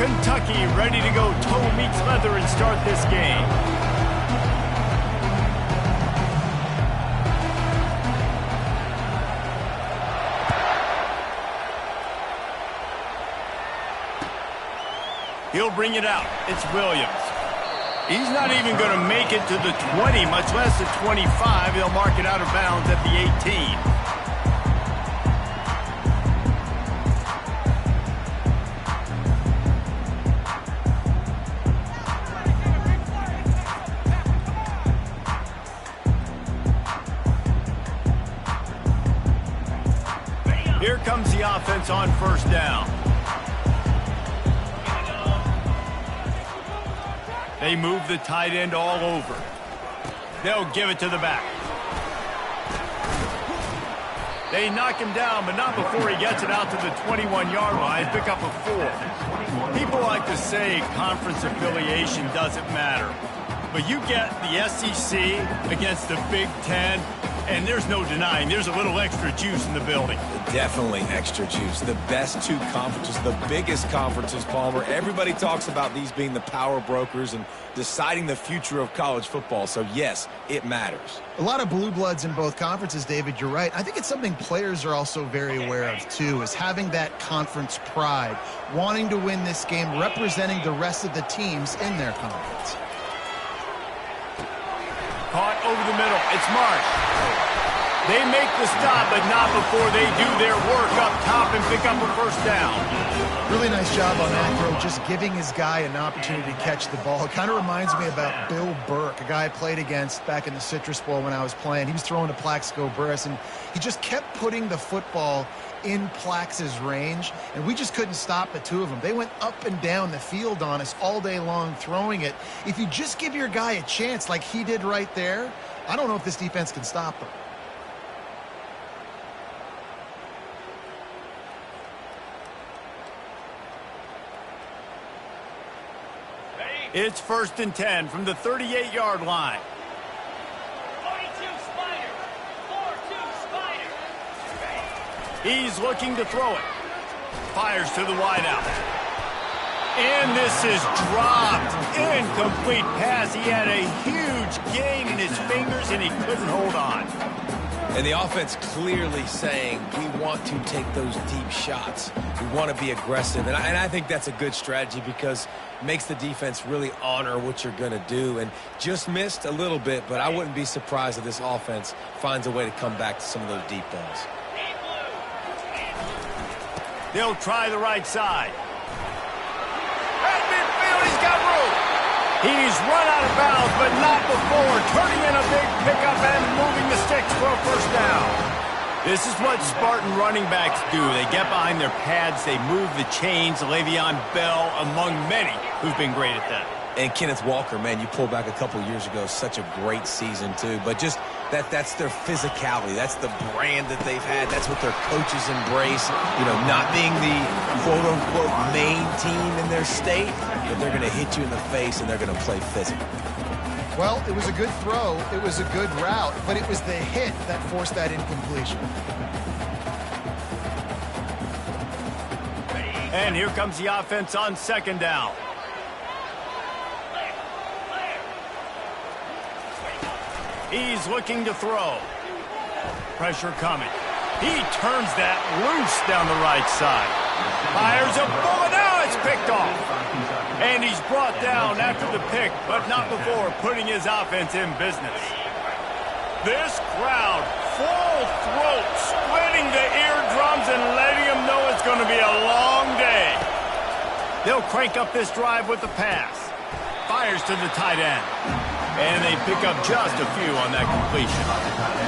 Kentucky ready to go toe meets leather and start this game. He'll bring it out. It's Williams. He's not even going to make it to the 20, much less the 25. He'll mark it out of bounds at the 18. Here comes the offense on first down. They move the tight end all over. They'll give it to the back. They knock him down, but not before he gets it out to the 21-yard line. Pick up a 4. People like to say conference affiliation doesn't matter. But you get the SEC against the Big Ten, and there's no denying there's a little extra juice in the building. Definitely extra juice. The best two conferences, the biggest conferences, Palmer. Everybody talks about these being the power brokers and deciding the future of college football. So, yes, it matters. A lot of blue bloods in both conferences, David. You're right. I think it's something players are also very aware of, too, is having that conference pride, wanting to win this game, representing the rest of the teams in their conference. Caught over the middle. It's Marsh. They make the stop, but not before they do their work up top and pick up a first down. Really nice job on that throw, just giving his guy an opportunity to catch the ball. It kind of reminds me about Bill Burke, a guy I played against back in the Citrus Bowl when I was playing. He was throwing to Plaxico Burress, and he just kept putting the football in Plax's range, and we just couldn't stop the two of them. They went up and down the field on us all day long throwing it. If you just give your guy a chance like he did right there, I don't know if this defense can stop them. It's 1st and 10 from the 38-yard line. 42 Spider. 4-2 Spider. He's looking to throw it. Fires to the wideout. And this is dropped. Incomplete pass. He had a huge gain in his fingers, and he couldn't hold on. And the offense clearly saying, we want to take those deep shots. We want to be aggressive. And I think that's a good strategy because it makes the defense really honor what you're going to do. And just missed a little bit, but I wouldn't be surprised if this offense finds a way to come back to some of those deep balls. They'll try the right side. At midfield, he's got room. He's run out of bounds, but not before turning in a big pickup and moving the sticks for a first down. This is what Spartan running backs do. They get behind their pads, they move the chains. Le'Veon Bell, among many, who've been great at that. And Kenneth Walker, man, you pull back a couple years ago, such a great season, too. But just that's their physicality. That's the brand that they've had. That's what their coaches embrace. You know, not being the quote-unquote main team in their state, but they're going to hit you in the face and they're going to play physical. Well, it was a good throw. It was a good route, but it was the hit that forced that incompletion. And here comes the offense on 2nd down. He's looking to throw. Pressure coming. He turns that loose down the right side. Fires a bullet. Now it's picked off. And he's brought down after the pick, but not before putting his offense in business. This crowd, full throat, splitting the eardrums and letting them know it's going to be a long day. They'll crank up this drive with the pass. Fires to the tight end. And they pick up just a few on that completion.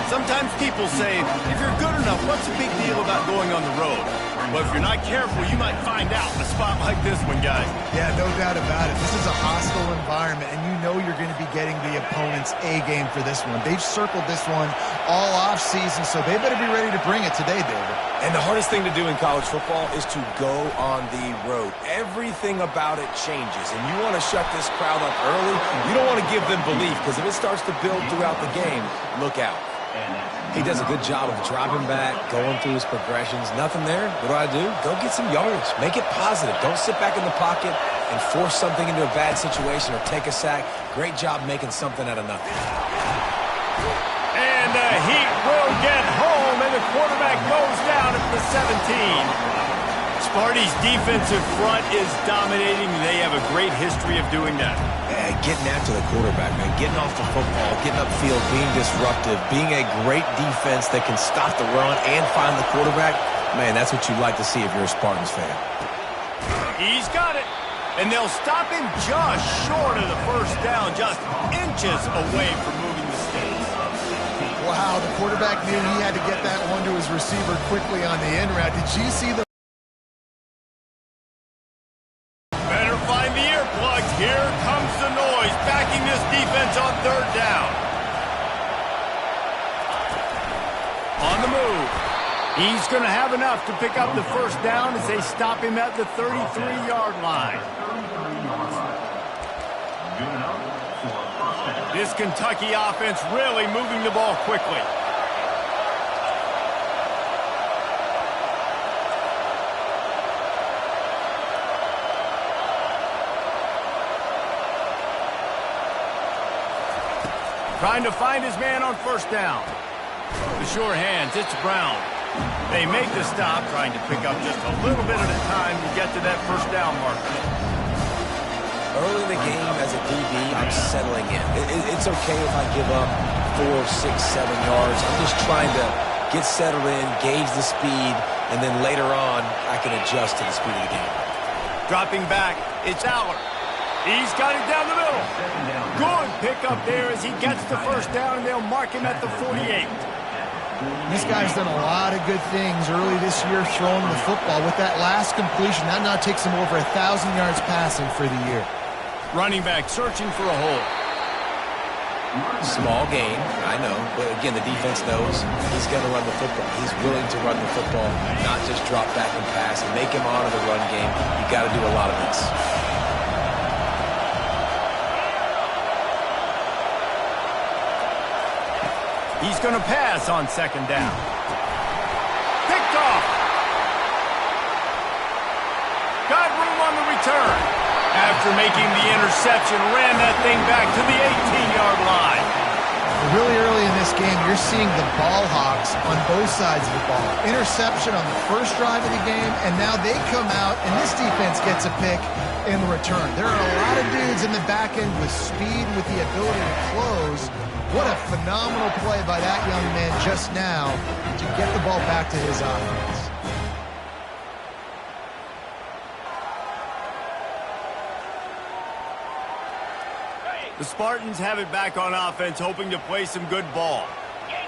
Sometimes people say, if you're good enough, what's the big deal about going on the road? But if you're not careful, you might find out in a spot like this one, guys. Yeah, no doubt about it. This is a hostile environment, and you know you're going to be getting the opponent's A-game for this one. They've circled this one all off-season, so they better be ready to bring it today, David. And the hardest thing to do in college football is to go on the road. Everything about it changes, and you want to shut this crowd up early. You don't want to give them belief, because if it starts to build throughout the game, look out. He does a good job of dropping back, going through his progressions. Nothing there. What do? Go get some yardage. Make it positive. Don't sit back in the pocket and force something into a bad situation or take a sack. Great job making something out of nothing. And the Heat will get home, and the quarterback goes down at the 17. Sparty's defensive front is dominating. They have a great history of doing that. Getting after the quarterback, man. Getting off the football, getting upfield, being disruptive, being a great defense that can stop the run and find the quarterback. Man, that's what you'd like to see if you're a Spartans fan. He's got it. And they'll stop him just short of the first down, just inches away from moving the sticks. Wow, the quarterback knew he had to get that one to his receiver quickly on the in route. Did you see the... Better find the earplugs. Here comes the noise, backing this defense on third down. On the move. He's going to have enough to pick up the first down as they stop him at the 33-yard line. This Kentucky offense really moving the ball quickly. Trying to find his man on first down. The sure hands, it's Brown. They make the stop, trying to pick up just a little bit at a time to get to that first down marker. Early in the game as a DB, I'm settling in. It's okay if I give up 4, 6, 7 yards. I'm just trying to get settled in, gauge the speed, and then later on, I can adjust to the speed of the game. Dropping back, it's Aller. He's got it down the middle. Good pickup there as he gets the first down, and they'll mark him at the 48. This guy's done a lot of good things early this year throwing the football. With that last completion, that now takes him over 1,000 yards passing for the year. Running back searching for a hole. Small game, I know, but again, the defense knows he's going to run the football. He's willing to run the football, not just drop back and pass and make him honor the run game. You got to do a lot of this. He's going to pass on second down. Picked off. Got room on the return. After making the interception, ran that thing back to the 18-yard line. Really early in this game, you're seeing the ball hawks on both sides of the ball. Interception on the first drive of the game, and now they come out, and this defense gets a pick in the return. There are a lot of dudes in the back end with speed, with the ability to close. What a phenomenal play by that young man just now to get the ball back to his offense. The Spartans have it back on offense, hoping to play some good ball.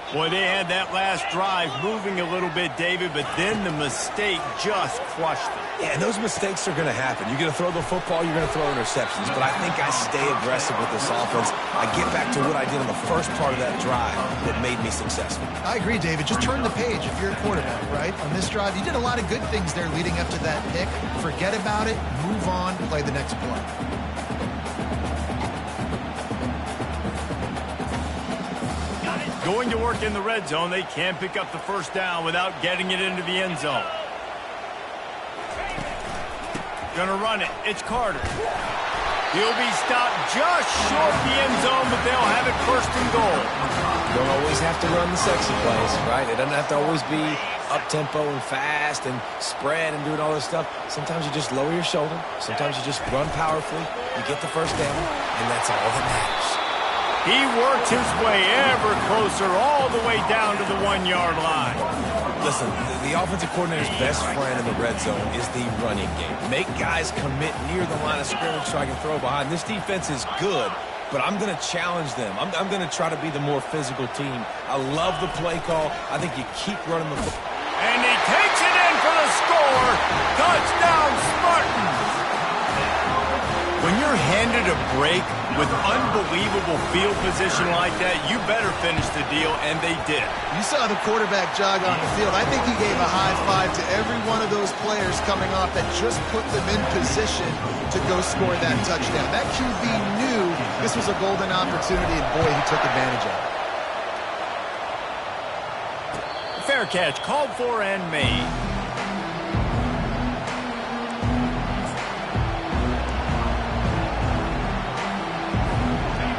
Boy, they had that last drive moving a little bit, David, but then the mistake just crushed them. Yeah, and those mistakes are going to happen. You're going to throw the football, you're going to throw interceptions, but I think I stay aggressive with this offense. I get back to what I did on the first part of that drive that made me successful. I agree, David. Just turn the page if you're a quarterback, right? On this drive, you did a lot of good things there leading up to that pick. Forget about it, move on, play the next play. Going to work in the red zone, they can't pick up the first down without getting it into the end zone. Gonna run it. It's Carter. He'll be stopped just short of the end zone, but they'll have it first and goal. You don't always have to run the sexy plays, right? It doesn't have to always be up-tempo and fast and spread and doing all this stuff. Sometimes you just lower your shoulder. Sometimes you just run powerfully. You get the first down, and that's all that matters. He works his way ever closer all the way down to the 1-yard line. Listen, the offensive coordinator's best friend in the red zone is the running game. Make guys commit near the line of scrimmage so I can throw behind. This defense is good, but I'm going to challenge them. I'm going to try to be the more physical team. I love the play call. I think you keep running the football. And he takes it in for the score. Touchdown, Spartans. When you're handed a break with unbelievable field position like that, you better finish the deal, and they did. You saw the quarterback jog on the field. I think he gave a high five to every one of those players coming off that just put them in position to go score that touchdown. That QB knew this was a golden opportunity, and boy, he took advantage of it. Fair catch, called for and made.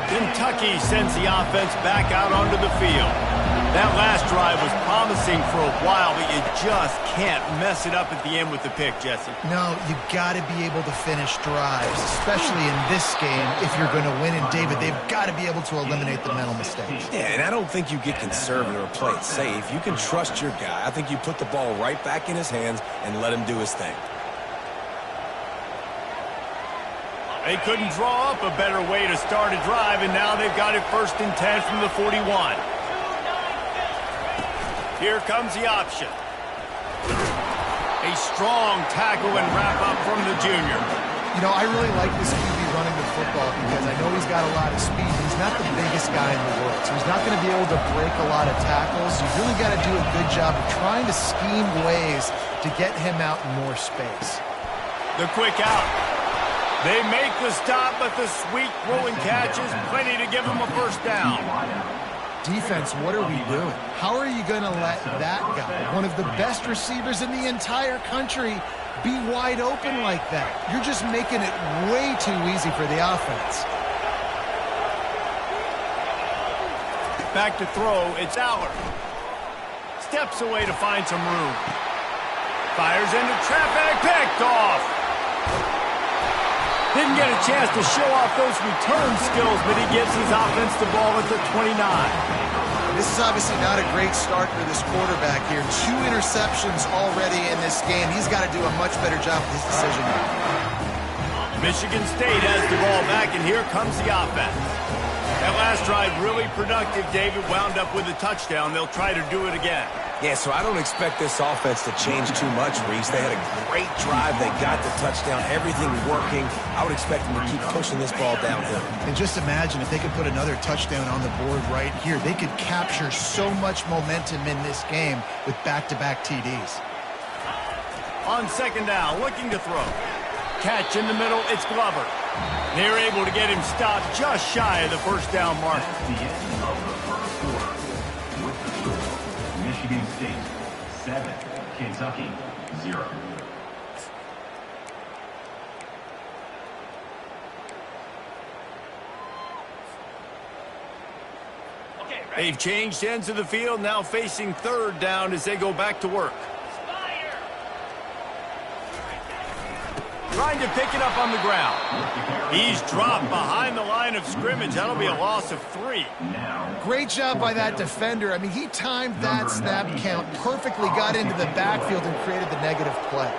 Kentucky sends the offense back out onto the field. That last drive was promising for a while, but you just can't mess it up at the end with the pick, Jesse. No, you got to be able to finish drives, especially in this game if you're going to win. And, David, they've got to be able to eliminate the mental mistakes. Yeah, and I don't think you get conservative or play it safe. You can trust your guy. I think you put the ball right back in his hands and let him do his thing. They couldn't draw up a better way to start a drive, and now they've got it 1st and 10 from the 41. Here comes the option. A strong tackle and wrap up from the junior. You know, I really like this QB running the football because I know he's got a lot of speed, but he's not the biggest guy in the world. So he's not going to be able to break a lot of tackles. You really got to do a good job of trying to scheme ways to get him out in more space. The quick out. They make the stop, but the sweet throwing catch is plenty to give them a 1st down. Defense, what are we doing? How are you going to let that guy, one of the best receivers in the entire country, be wide open like that? You're just making it way too easy for the offense. Back to throw, it's Aller. Steps away to find some room. Fires into traffic, picked off. Didn't get a chance to show off those return skills, but he gives his offense the ball at the 29. This is obviously not a great start for this quarterback here. 2 interceptions already in this game. He's got to do a much better job with his decision making. Michigan State has the ball back, and here comes the offense. That last drive really productive. David wound up with a touchdown. They'll try to do it again. Yeah, so I don't expect this offense to change too much, Reese. They had a great drive. They got the touchdown. Everything working. I would expect them to keep pushing this ball downhill. And just imagine if they could put another touchdown on the board right here. They could capture so much momentum in this game with back-to-back TDs. On 2nd down, looking to throw. Catch in the middle, it's Glover. They're able to get him stopped just shy of the 1st down mark. Michigan State 7, Kentucky 0. They've changed ends of the field, now facing 3rd down as they go back to work. Trying to pick it up on the ground. He's dropped behind the line of scrimmage. That'll be a loss of 3. Great job by that defender. I mean, he timed that snap count perfectly, got into the backfield and created the negative play.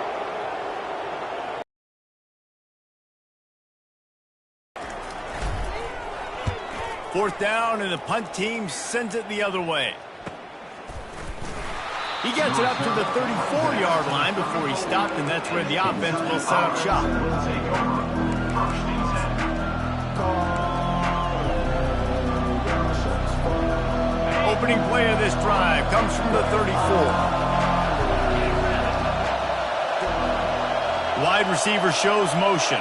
Fourth down, and the punt team sends it the other way. He gets it up to the 34-yard line before he stopped, and that's where the offense will set up shop. Opening play of this drive comes from the 34. Wide receiver shows motion.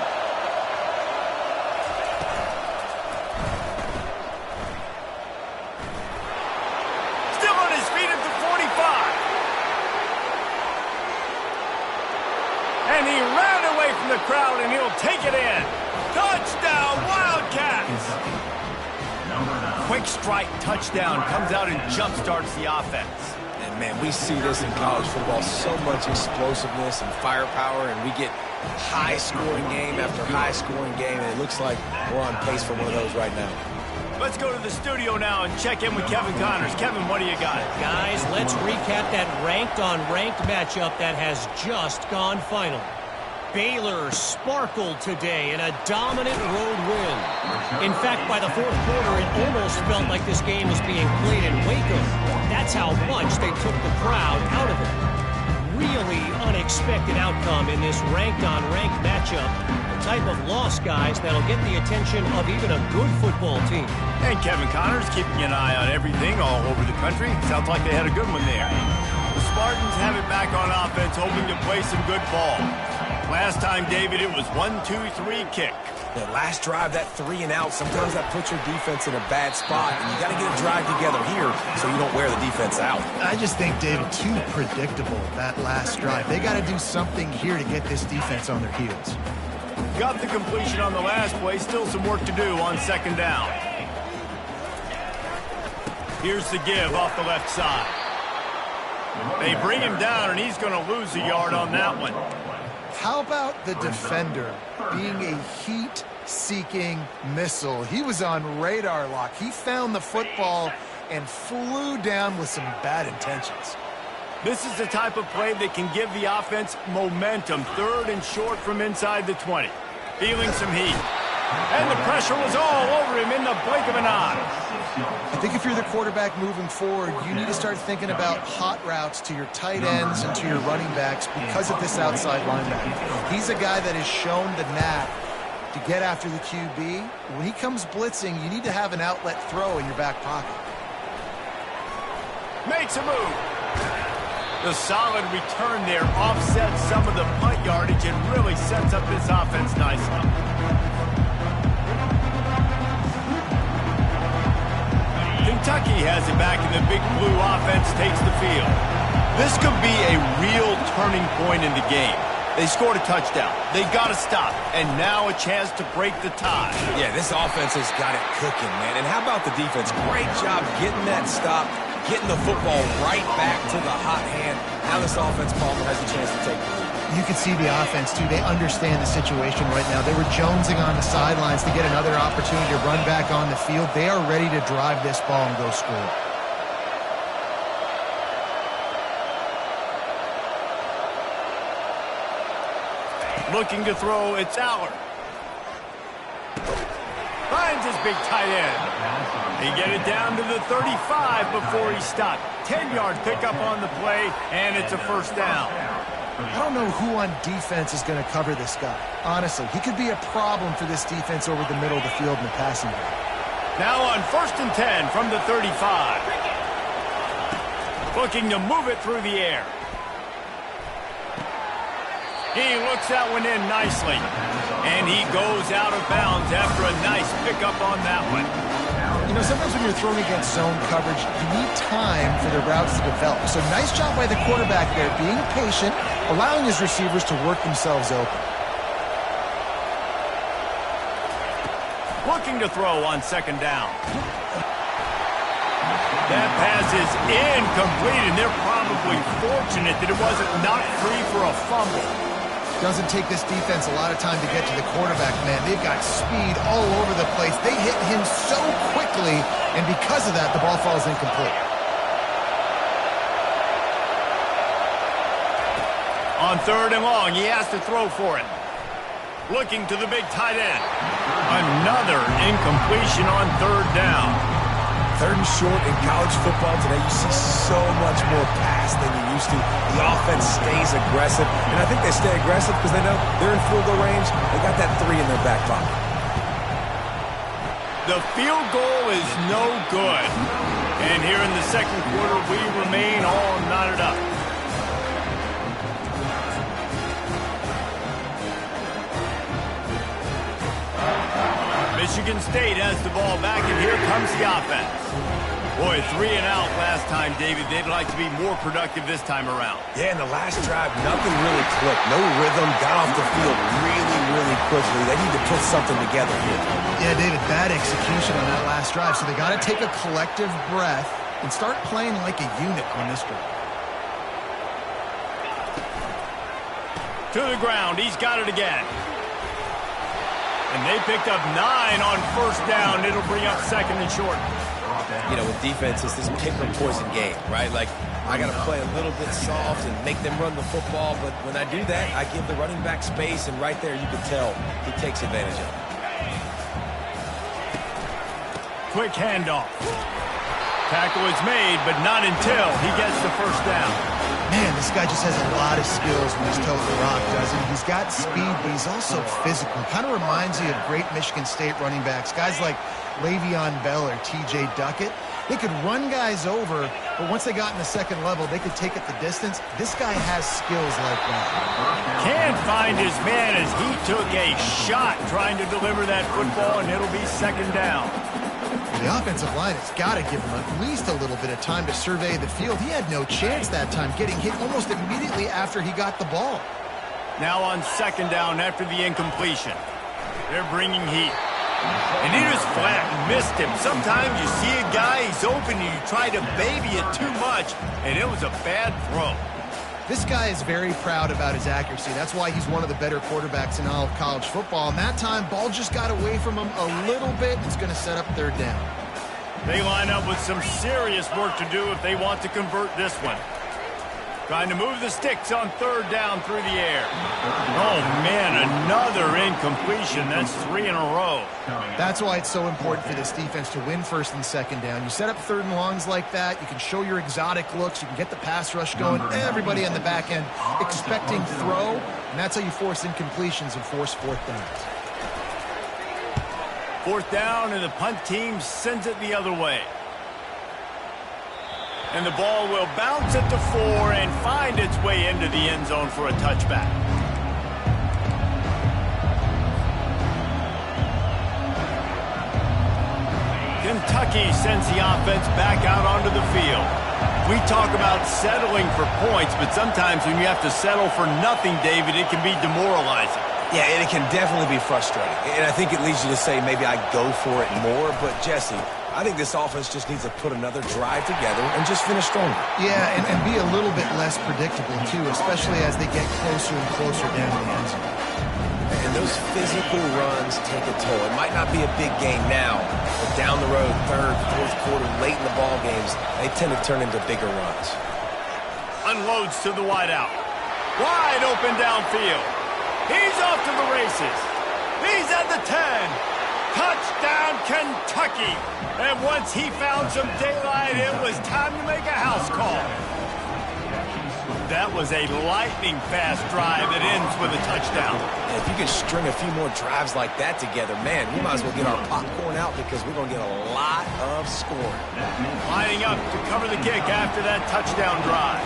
And he ran away from the crowd, and he'll take it in. Touchdown, Wildcats! Quick strike touchdown comes out and jump-starts the offense. And, man, we see this in college football, so much explosiveness and firepower, and we get high-scoring game after high-scoring game, and it looks like we're on pace for one of those right now. Let's go to the studio now and check in with Kevin Connors. Kevin, what do you got? Guys, let's recap that ranked-on-ranked matchup that has just gone final. Baylor sparkled today in a dominant road win. In fact, by the 4th quarter, it almost felt like this game was being played in Waco. That's how much they took the crowd out of it. Really unexpected outcome in this ranked-on-ranked matchup. The type of loss, guys, that'll get the attention of even a good football team. And Kevin Connors keeping an eye on everything all over the country. Sounds like they had a good one there. The Spartans have it back on offense, hoping to play some good ball. Last time, David, it was 1-2-3 kick. The last drive, that 3 and out, sometimes that puts your defense in a bad spot, and you got to get a drive together here so you don't wear the defense out. I just think, David, too predictable, that last drive. They got to do something here to get this defense on their heels. Got the completion on the last play. Still some work to do on second down. Here's the give off the left side. They bring him down, and he's going to lose a yard on that one. How about the defender being a heat-seeking missile? He was on radar lock. He found the football and flew down with some bad intentions. This is the type of play that can give the offense momentum. 3rd and short from inside the 20. Feeling some heat. And the pressure was all over him in the blink of an eye. I think if you're the quarterback moving forward, you need to start thinking about hot routes to your tight ends and to your running backs because of this outside linebacker. He's a guy that has shown the knack to get after the QB. When he comes blitzing, you need to have an outlet throw in your back pocket. Makes a move. The solid return there offsets some of the punt yardage and really sets up this offense nicely. Kentucky has it back, and the big blue offense takes the field. This could be a real turning point in the game. They scored a touchdown. They got to stop, and now a chance to break the tie. Yeah, this offense has got it cooking, man. And how about the defense? Great job getting that stop, getting the football right back to the hot hand. Now this offense, Palmer, has a chance to take the lead. You can see the offense, too. They understand the situation right now. They were jonesing on the sidelines to get another opportunity to run back on the field. They are ready to drive this ball and go score. Looking to throw, it's Allard. Finds his big tight end. They get it down to the 35 before he stopped. 10-yard pickup on the play, and it's a first down. I don't know who on defense is going to cover this guy. Honestly, he could be a problem for this defense over the middle of the field in the passing game. Now on 1st and 10 from the 35. Looking to move it through the air. He looks that one in nicely. And he goes out of bounds after a nice pickup on that one. You know, sometimes when you're throwing against zone coverage, you need time for the routes to develop. So nice job by the quarterback there, being patient, allowing his receivers to work themselves open. Looking to throw on second down. That pass is incomplete, and they're probably fortunate that it wasn't knocked free for a fumble. Doesn't take this defense a lot of time to get to the quarterback, man. They've got speed all over the place. They hit him so quickly, and because of that, the ball falls incomplete. On 3rd and long, he has to throw for it. Looking to the big tight end. Another incompletion on 3rd down. 3rd and short in college football today, you see so much more pass than you used to. The offense stays aggressive, and I think they stay aggressive because they know they're in field goal range. They got that 3 in their back pocket. The field goal is no good. And here in the second quarter, we remain all knotted up. Michigan State has the ball back, and here comes the offense. Boy, 3 and out last time, David. They'd like to be more productive this time around. Yeah, in the last drive, nothing really clicked. No rhythm, got off the field really, really quickly. They need to put something together here. Yeah, David, bad execution on that last drive, so they got to take a collective breath and start playing like a unit on this drive. To the ground. He's got it again. And they picked up 9 on 1st down. It'll bring up 2nd and short. You know, with defense, it's this pick or poison game, right? Like, I got to play a little bit soft and make them run the football, but when I do that, I give the running back space, and right there you can tell he takes advantage of it. Quick handoff. Tackle is made, but not until he gets the 1st down. Man, this guy just has a lot of skills when he's toting the rock, doesn't he? He's got speed, but he's also physical. Kind of reminds you of great Michigan State running backs, guys like Le'Veon Bell or T.J. Duckett. They could run guys over, but once they got in the second level, they could take it the distance. This guy has skills like that. Can't find his man as he took a shot trying to deliver that football, and it'll be second down. The offensive line has got to give him at least a little bit of time to survey the field. He had no chance that time, getting hit almost immediately after he got the ball. Now on second down after the incompletion. They're bringing heat. And he just flat missed him. Sometimes you see a guy, he's open, and you try to baby it too much, and it was a bad throw. This guy is very proud about his accuracy. That's why he's one of the better quarterbacks in all of college football. And that time, ball just got away from him a little bit. It's going to set up third down. They line up with some serious work to do if they want to convert this one. Trying to move the sticks on third down through the air. Oh, man, another incompletion. That's 3 in a row. That's why it's so important for this defense to win first and second down. You set up third and longs like that. You can show your exotic looks. You can get the pass rush going. Everybody on the back end expecting throw. And that's how you force incompletions and force fourth downs. Fourth down, and the punt team sends it the other way. And the ball will bounce at the 4 and find its way into the end zone for a touchback. Kentucky sends the offense back out onto the field. We talk about settling for points, but sometimes when you have to settle for nothing, David, it can be demoralizing. Yeah, and it can definitely be frustrating. And I think it leads you to say maybe I go for it more. But, Jesse, I think this offense just needs to put another drive together and just finish stronger. Yeah, and be a little bit less predictable, too, especially as they get closer and closer down the end zone. And those physical runs take a toll. It might not be a big game now, but down the road, third, fourth quarter, late in the ball games, they tend to turn into bigger runs. Unloads to the wideout. Wide open downfield. He's off to the races. He's at the 10. Touchdown, Kentucky. And once he found some daylight, it was time to make a house call. That was a lightning-fast drive that ends with a touchdown. If you can string a few more drives like that together, man, we might as well get our popcorn out because we're going to get a lot of scoring. Lining up to cover the kick after that touchdown drive.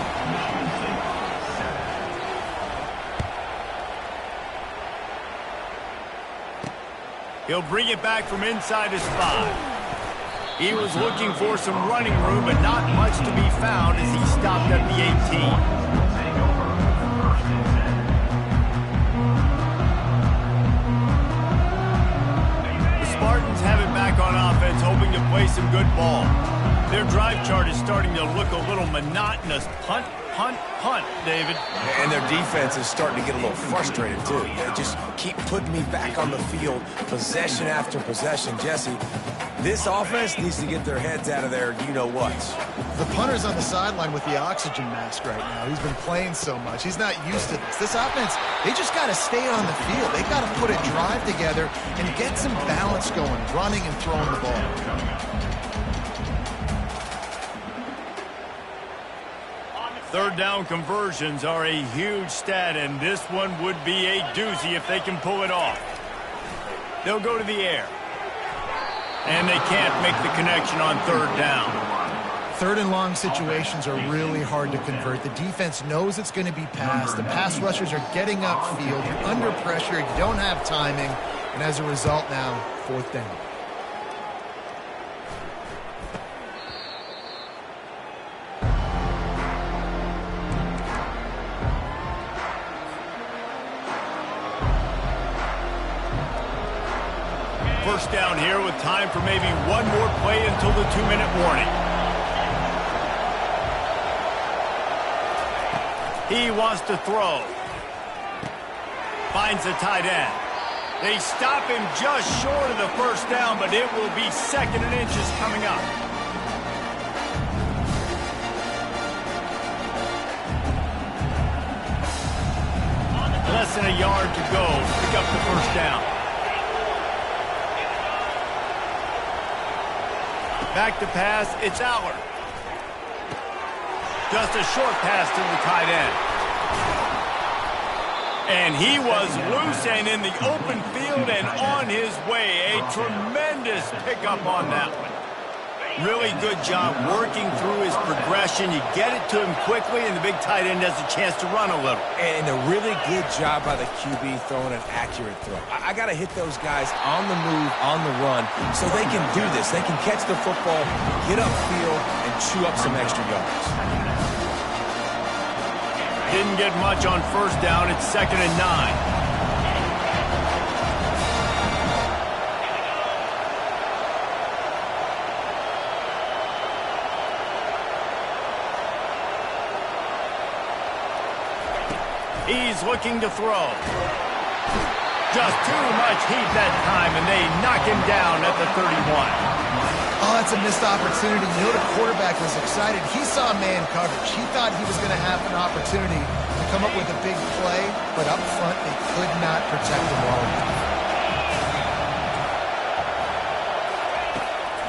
He'll bring it back from inside his 5. He was looking for some running room, but not much to be found as he stopped at the 18. The Spartans have it back on offense, hoping to play some good ball. Their drive chart is starting to look a little monotonous. Punt, punt, punt, David. And their defense is starting to get a little frustrated, too. They just keep putting me back on the field, possession after possession. Jesse, this offense needs to get their heads out of their you-know-whats. The punter's on the sideline with the oxygen mask right now. He's been playing so much. He's not used to this. This offense, they just got to stay on the field. They got to put a drive together and get some balance going, running and throwing the ball. Third down conversions are a huge stat, and this one would be a doozy if they can pull it off. They'll go to the air. And they can't make the connection on third down. Third and long situations are really hard to convert. The defense knows it's going to be passed. The pass rushers are getting upfield. You're under pressure. You don't have timing. And as a result now, fourth down. First down here with time for maybe one more play until the 2-minute warning. He wants to throw. Finds the tight end. They stop him just short of the first down, but it will be second and inches coming up. Less than a yard to go to pick up the first down. Back to pass, it's Aller. Just a short pass to the tight end. And he was loose and in the open field and on his way. A tremendous pickup on that one. Really good job working through his progression. You get it to him quickly, and the big tight end has a chance to run a little. And a really good job by the QB throwing an accurate throw. I got to hit those guys on the move, on the run, so they can do this. They can catch the football, get upfield, and chew up some extra yards. Didn't get much on first down. It's 2nd and 9. He's looking to throw. Just too much heat that time, and they knock him down at the 31. Oh, that's a missed opportunity. You know, the quarterback was excited. He saw man coverage. He thought he was going to have an opportunity to come up with a big play, but up front, they could not protect him well enough.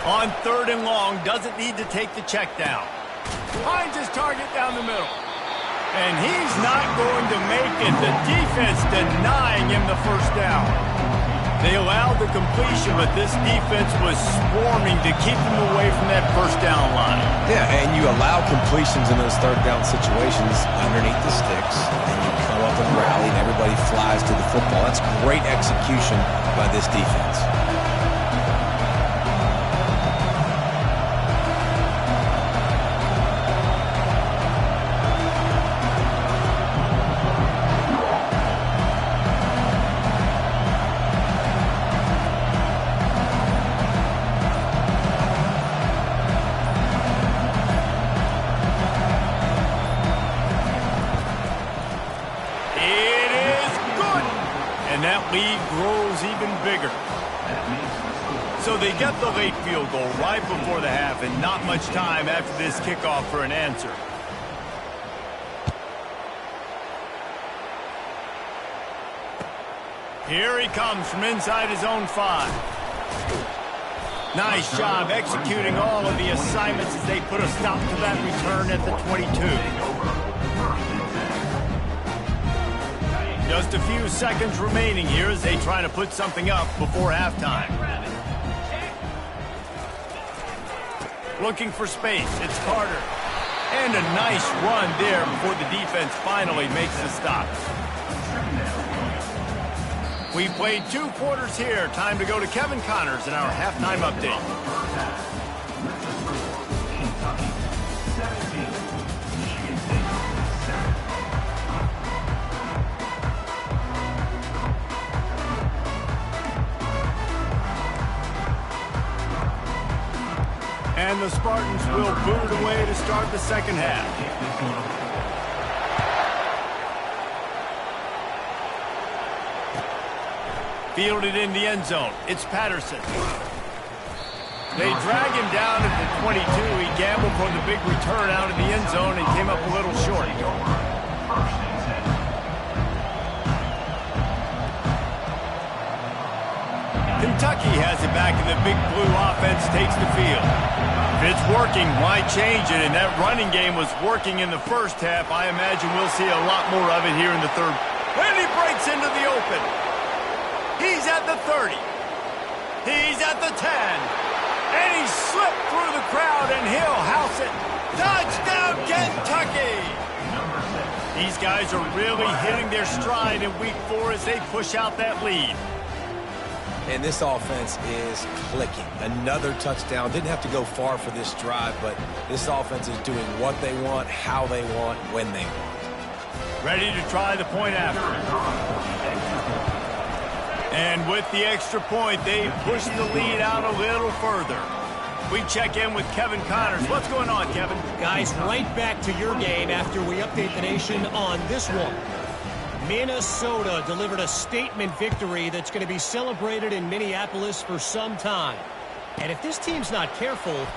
On 3rd and long, doesn't need to take the check down. Finds his target down the middle. And he's not going to make it. The defense denying him the first down. They allowed the completion, but this defense was swarming to keep them away from that first down line. Yeah, and you allow completions in those 3rd down situations underneath the sticks, and you come up and rally, and everybody flies to the football. That's great execution by this defense. Lead grows even bigger. So they get the late field goal right before the half, and not much time after this kickoff for an answer. Here he comes from inside his own 5. Nice job executing all of the assignments as they put a stop to that return at the 22. Just a few seconds remaining here as they try to put something up before halftime. Looking for space, it's Carter. And a nice run there before the defense finally makes the stop. We played 2 quarters here. Time to go to Kevin Connors in our halftime update. And the Spartans will boot it away to start the second half. Fielded in the end zone. It's Patterson. They drag him down at the 22. He gambled for the big return out of the end zone and came up a little short. Kentucky has it back, and the big blue offense takes the field. If it's working, why change it? And that running game was working in the first half. I imagine we'll see a lot more of it here in the third. And he breaks into the open. He's at the 30. He's at the 10. And he slipped through the crowd, and he'll house it. Touchdown, Kentucky! These guys are really hitting their stride in week 4 as they push out that lead. And this offense is clicking. Another touchdown. Didn't have to go far for this drive, but this offense is doing what they want, how they want, when they want. Ready to try the point after. And with the extra point, they push the lead out a little further. We check in with Kevin Connors. What's going on, Kevin? Guys, right back to your game after we update the nation on this one. Minnesota delivered a statement victory that's going to be celebrated in Minneapolis for some time. And if this team's not careful,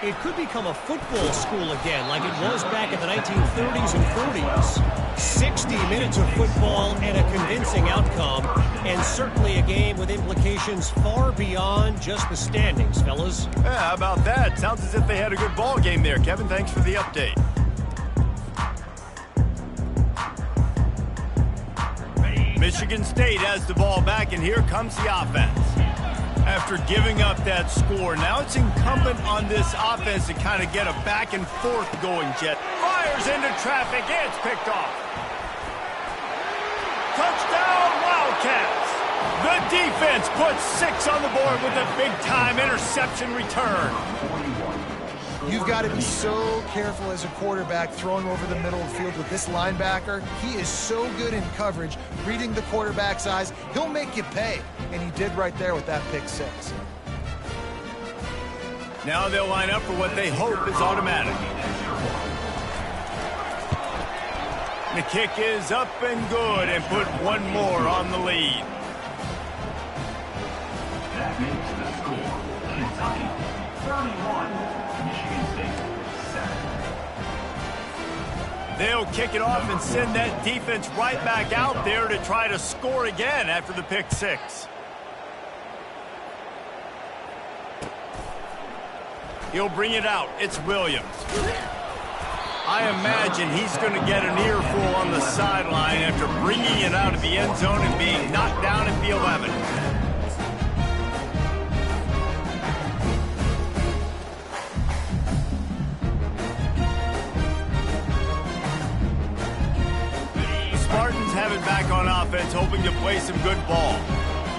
it could become a football school again like it was back in the 1930s and 40s. 60 minutes of football and a convincing outcome, and certainly a game with implications far beyond just the standings, fellas. Yeah, how about that? Sounds as if they had a good ball game there, Kevin. Thanks for the update. Michigan State has the ball back, and here comes the offense. After giving up that score, now it's incumbent on this offense to kind of get a back and forth going, Jet. Fires into traffic, it's picked off. Touchdown, Wildcats. The defense puts 6 on the board with a big-time interception return. You've got to be so careful as a quarterback throwing over the middle of the field with this linebacker. He is so good in coverage, reading the quarterback's eyes. He'll make you pay, and he did right there with that pick 6. Now they'll line up for what they hope is automatic. The kick is up and good and put one more on the lead. That makes the score Kentucky 31. Michigan State 7. They'll kick it off and send that defense right back out there to try to score again after the pick 6. He'll bring it out. It's Williams. I imagine he's going to get an earful on the sideline after bringing it out of the end zone and being knocked down at the 11. Spartans have it back on offense, hoping to play some good ball.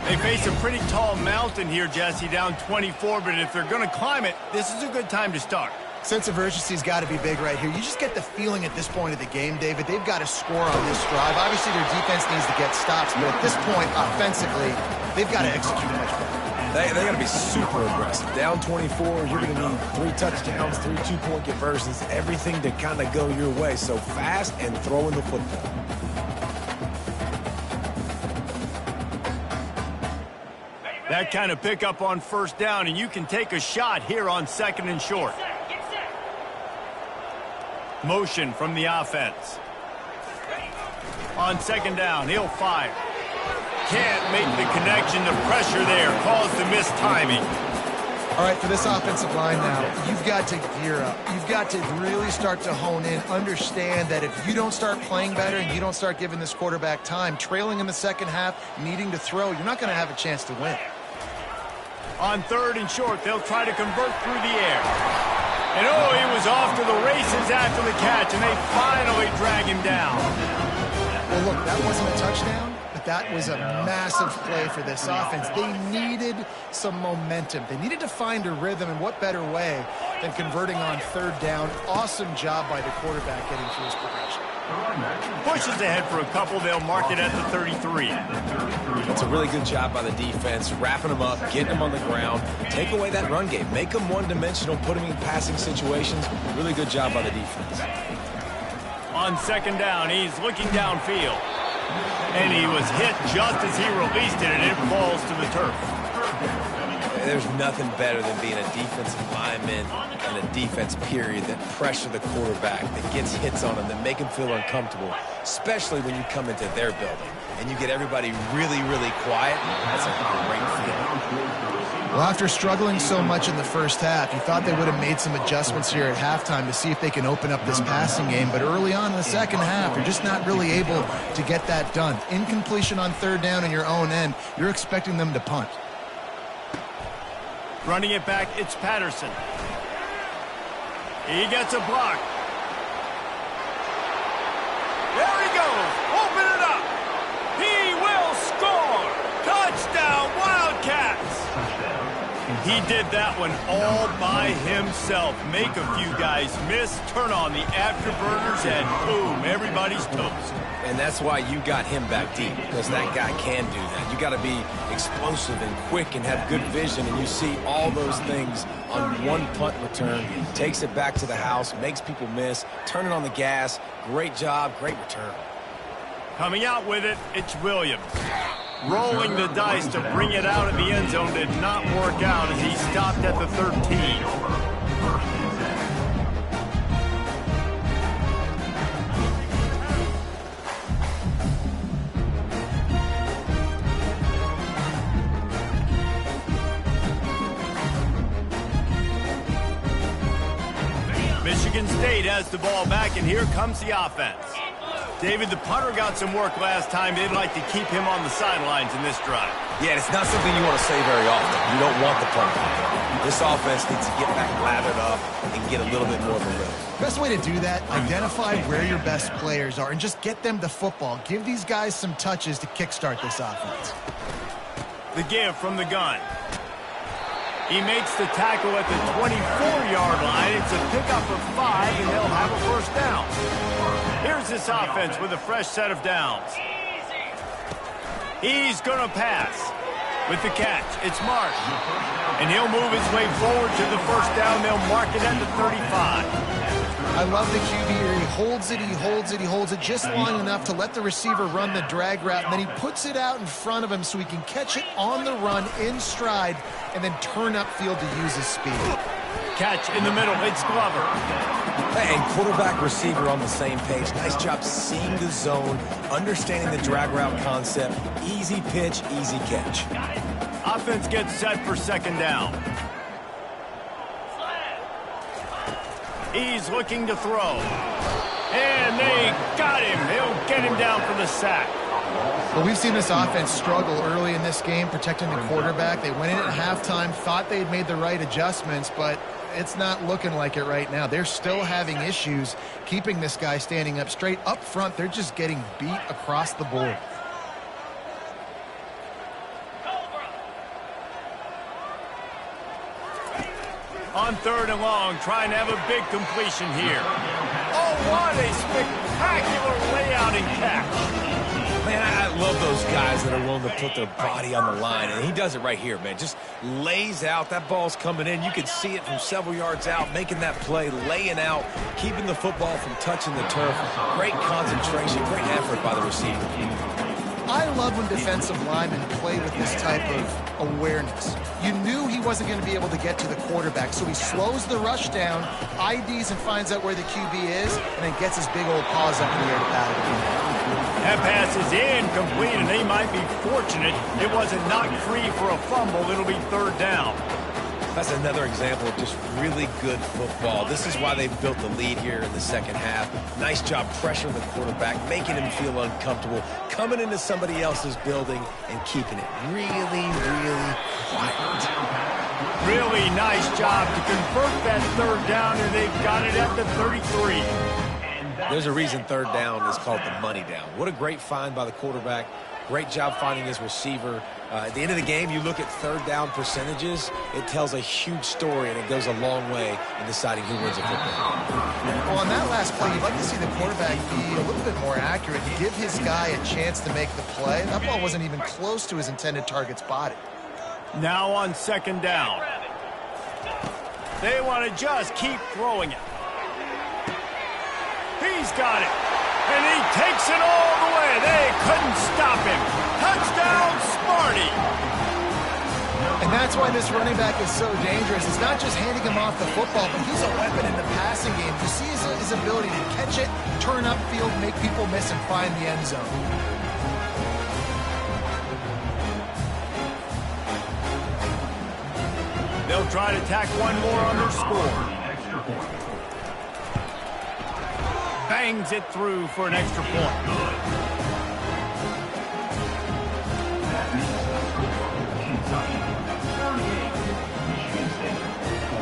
They face a pretty tall mountain here, Jesse, down 24, but if they're going to climb it, this is a good time to start. Sense of urgency's got to be big right here. You just get the feeling at this point of the game, David, they've got to score on this drive. Obviously, their defense needs to get stops, but at this point, offensively, they've got to execute much better. They got to be super aggressive. Down 24, you're going to need 3 touchdowns, 3 two-point conversions, everything to kind of go your way. So fast and throwing the football. That kind of pickup on first down, and you can take a shot here on 2nd and short. Motion from the offense. On 2nd down, he'll fire. Can't make the connection. The pressure there caused the missed timing. All right, for this offensive line now, you've got to gear up. You've got to really start to hone in, understand that if you don't start playing better and you don't start giving this quarterback time, trailing in the second half, needing to throw, you're not going to have a chance to win. On 3rd and short, they'll try to convert through the air. And oh, he was off to the races after the catch, and they finally drag him down. Well, look, that wasn't a touchdown, but that was a massive play for this offense. They needed some momentum. They needed to find a rhythm, and what better way than converting on 3rd down. Awesome job by the quarterback getting through his progression. Pushes ahead for a couple. They'll mark it at the 33. That's a really good job by the defense, wrapping them up, getting them on the ground. Take away that run game. Make them one-dimensional, put them in passing situations. Really good job by the defense. On 2nd down, he's looking downfield. And he was hit just as he released it, and it falls to the turf. There's nothing better than being a defensive lineman and a defense period that pressure the quarterback, that gets hits on him, that make him feel uncomfortable, especially when you come into their building and you get everybody really, really quiet. That's a great feeling. Well, after struggling so much in the first half, you thought they would have made some adjustments here at halftime to see if they can open up this passing game. But early on in the second half, you're just not really able to get that done. Incompletion on 3rd down in your own end, you're expecting them to punt. Running it back, it's Patterson. He gets a block. There he goes. Open it up. He will score. Touchdown, Wildcats. He did that one all by himself. Make a few guys miss, turn on the afterburners, and boom, everybody's toast. And that's why you got him back deep, because that guy can do that. You got to be explosive and quick and have good vision, and you see all those things on one punt return. Takes it back to the house, makes people miss, turning on the gas. Great job, great return. Coming out with it, it's Williams. Rolling the dice to bring it out of the end zone did not work out as he stopped at the 13. Michigan State has the ball back, and here comes the offense. David, the punter got some work last time. They'd like to keep him on the sidelines in this drive. Yeah, it's not something you want to say very often. You don't want the punt out there. This offense needs to get back lathered up and get a little bit more of a rhythm. Best way to do that, identify where your best players are and just get them the football. Give these guys some touches to kickstart this offense. The give from the gun. He makes the tackle at the 24-yard line. It's a pickup of 5, and they'll have a first down. Here's this offense with a fresh set of downs. He's going to pass. With the catch, it's Marsh. And he'll move his way forward to the first down. They'll mark it at the 35. I love the QB here. He holds it, he holds it, he holds it just long enough to let the receiver run the drag route, and then he puts it out in front of him so he can catch it on the run in stride and then turn upfield to use his speed. Catch in the middle. It's Glover. And quarterback receiver on the same page. Nice job seeing the zone, understanding the drag route concept. Easy pitch, easy catch. Offense gets set for second down. He's looking to throw. And they got him. They'll get him down for the sack. Well, we've seen this offense struggle early in this game, protecting the quarterback. They went in at halftime, thought they'd made the right adjustments, but it's not looking like it right now. They're still having issues keeping this guy standing up straight. Up front, they're just getting beat across the board. On third and long, trying to have a big completion here. Oh, what a spectacular layout and catch. Man, I love those guys that are willing to put their body on the line, and he does it right here, man. Just lays out. That ball's coming in. You can see it from several yards out, making that play, laying out, keeping the football from touching the turf. Great concentration, great effort by the receiver. I love when defensive linemen play with this type of awareness. You knew he wasn't going to be able to get to the quarterback, so he slows the rush down, IDs and finds out where the QB is, and then gets his big old paws up in the air to battle him. That pass is incomplete, and they might be fortunate it wasn't knocked free for a fumble. It'll be third down. That's another example of just really good football. This is why they've built the lead here in the second half. Nice job pressuring the quarterback, making him feel uncomfortable, coming into somebody else's building and keeping it really, really quiet. Really nice job to convert that third down, and they've got it at the 33. There's a reason third down is called the money down. What a great find by the quarterback. Great job finding his receiver. At the end of the game, you look at third down percentages, it tells a huge story, and it goes a long way in deciding who wins a football. Well, on that last play, you'd like to see the quarterback be a little bit more accurate, give his guy a chance to make the play. That ball wasn't even close to his intended target's body. Now on second down. They want to just keep throwing it. He's got it. And he takes it all the way. They couldn't stop him. Touchdown, Smarty. And that's why this running back is so dangerous. It's not just handing him off the football, but he's a weapon in the passing game. You see his ability to catch it, turn upfield, make people miss, and find the end zone. They'll try to tack one more on their score. Bangs it through for an extra point.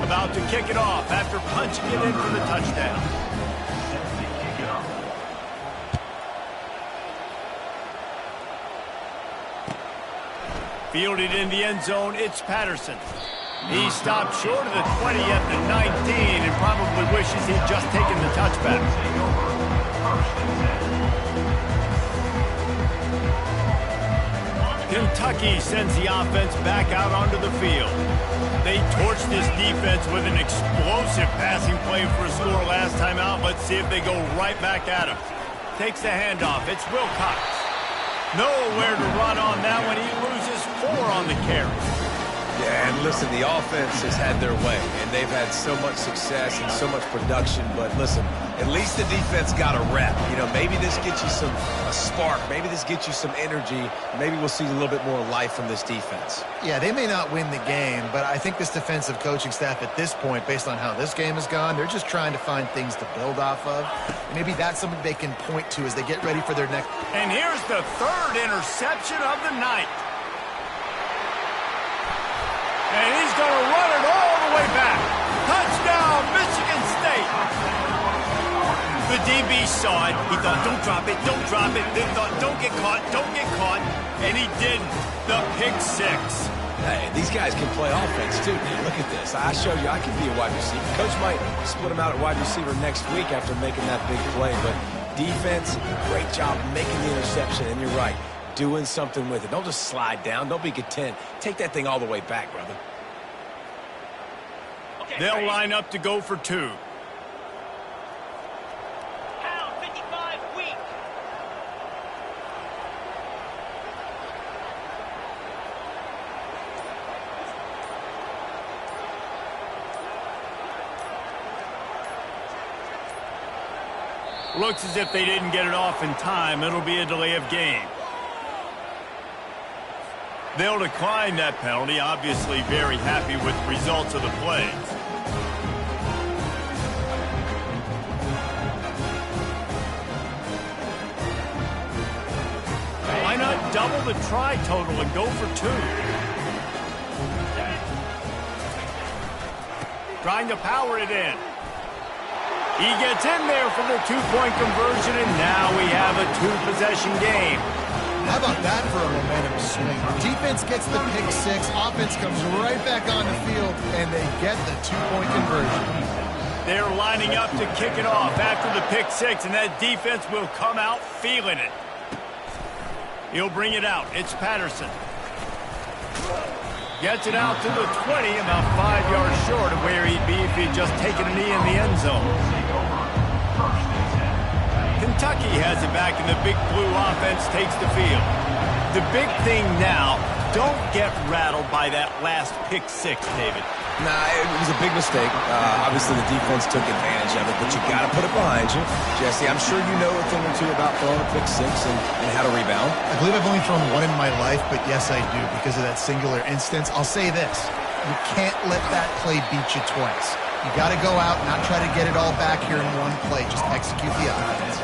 About to kick it off after punching it in for the touchdown. Fielded in the end zone, it's Patterson. He stopped short of the 20 at the 19 and probably wishes he'd just taken the touchback. Kentucky sends the offense back out onto the field. They torched this defense with an explosive passing play for a score last time out. Let's see if they go right back at him. Takes the handoff. It's Wilcox. Nowhere to run on that one. He loses 4 on the carry. Yeah, and listen, the offense has had their way, and they've had so much success and so much production. But listen, At least the defense got a rep. You know, maybe this gets you a spark. Maybe this gets you some energy. Maybe we'll see a little bit more life from this defense. Yeah, they may not win the game, but I think this defensive coaching staff at this point, based on how this game has gone, they're just trying to find things to build off of. Maybe that's something they can point to as they get ready for their next. And here's the third interception of the night. And he's going to run it all the way back. Touchdown, Michigan State. The DB saw it. He thought, don't drop it, don't drop it. Then thought, don't get caught, don't get caught. And he didn't. The pick six. Hey, these guys can play offense too, man. Look at this. I showed you I can be a wide receiver. Coach might split him out at wide receiver next week after making that big play. But defense, great job making the interception. And you're right, doing something with it. Don't just slide down. Don't be Kttn. Take that thing all the way back, brother. They'll line up to go for two. Pound 55 weak. Looks as if they didn't get it off in time. It'll be a delay of game. They'll decline that penalty, obviously very happy with the results of the play. Why not double the try total and go for two? Trying to power it in. He gets in there for the two-point conversion, and now we have a two-possession game. How about that for a momentum swing? Defense gets the pick six, offense comes right back on the field, and they get the two-point conversion. They're lining up to kick it off after the pick six, and that defense will come out feeling it. He'll bring it out. It's Patterson. Gets it out to the 20, about 5 yards short of where he'd be if he'd just taken a knee in the end zone. Kentucky has it back, and the big blue offense takes the field. The big thing now, don't get rattled by that last pick six, David. Nah, it was a big mistake. Obviously, the defense took advantage of it, but you got to put it behind you. Jesse, I'm sure you know a thing or two about throwing a pick six and how to rebound. I believe I've only thrown one in my life, but yes, I do, because of that singular instance. I'll say this. You can't let that play beat you twice. You got to go out, not try to get it all back here in one play. Just execute the offense.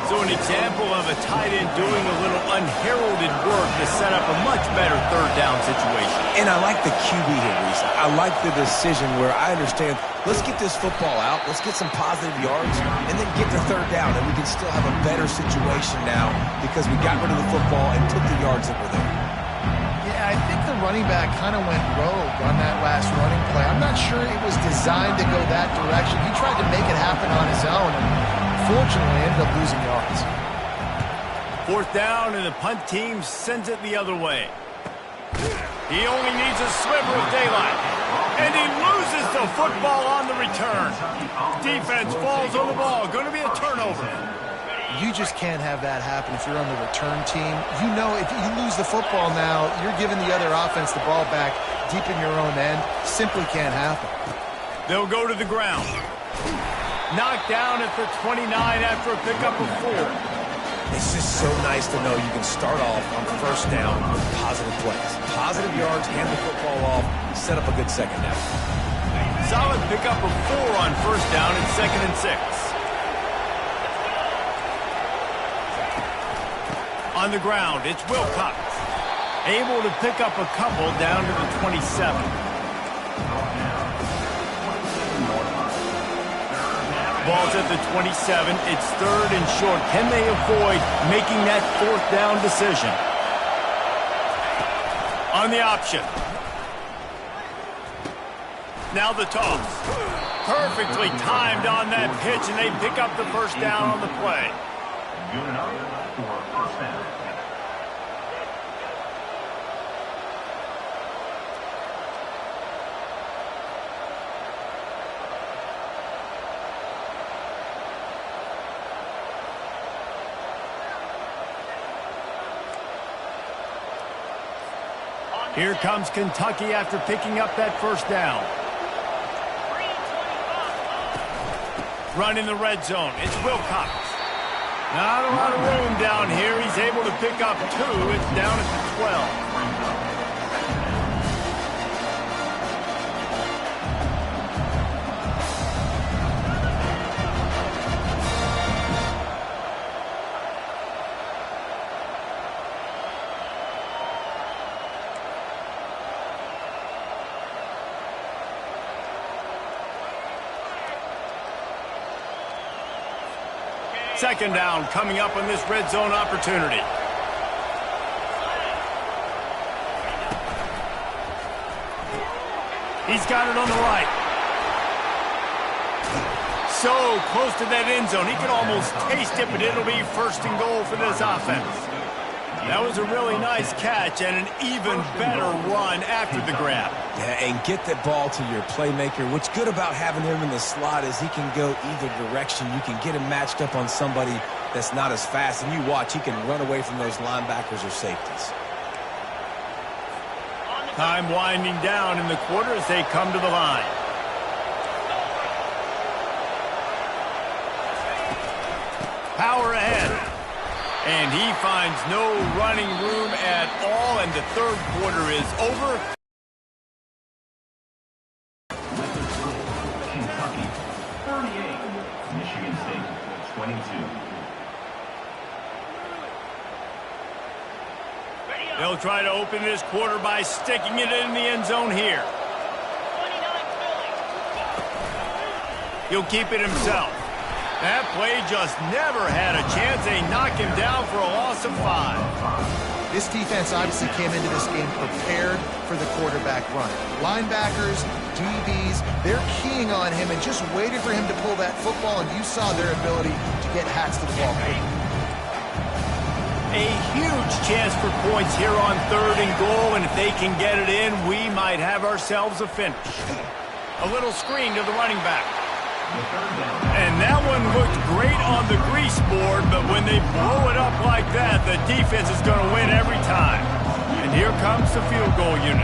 So an example of a tight end doing a little unheralded work to set up a much better third down situation. And I like the QB here, Reese. I like the decision where I understand, let's get this football out, let's get some positive yards, and then get the third down, and we can still have a better situation now because we got rid of the football and took the yards that were there. Yeah, I think the running back kind of went rogue on that last running play. I'm not sure it was designed to go that direction. He tried to make it happen on his own, and fortunately ended up losing yards. Fourth down, and the punt team sends it the other way. He only needs a sliver of daylight, and he loses the football on the return. Defense falls on the ball. Going to be a turnover. You just can't have that happen if you're on the return team. You know, if you lose the football now, you're giving the other offense the ball back deep in your own end. Simply can't happen. They'll go to the ground. Knocked down at the 29 after a pickup of 4. It's just so nice to know you can start off on first down with positive plays. Positive yards, hand the football off, set up a good second down. Solid pickup of 4 on first down and 2nd and 6. On the ground, it's Wilcox. Able to pick up a couple down to the 27. Ball's at the 27. It's 3rd and short. Can they avoid making that 4th down decision? On the option. Now the toss. Perfectly timed on that pitch, and they pick up the first down on the play. Good enough for first down. Here comes Kentucky after picking up that first down. Run in the red zone. It's Wilcox. Not a lot of room down here. He's able to pick up 2. It's down at the 12. Second down coming up on this red zone opportunity. He's got it on the right. So close to that end zone. He can almost taste it, but it'll be first and goal for this offense. That was a really nice catch and an even better run after the grab. Yeah, and get the ball to your playmaker. What's good about having him in the slot is he can go either direction. You can get him matched up on somebody that's not as fast, and you watch, he can run away from those linebackers or safeties. Time winding down in the quarter as they come to the line. Power ahead. And he finds no running room at all, and the third quarter is over. Kentucky, 38. Michigan State, 22. They'll try to open this quarter by sticking it in the end zone here. 29 Philly. He'll keep it himself. That play just never had a chance. They knock him down for a loss of 5. This defense obviously came into this game prepared for the quarterback run. Linebackers, DBs, they're keying on him and just waited for him to pull that football, and you saw their ability to get hats to the ball quickly. A huge chance for points here on third and goal, and if they can get it in, we might have ourselves a finish. A little screen to the running back. And that one looked great on the grease board, but when they blow it up like that, the defense is going to win every time. And here comes the field goal unit.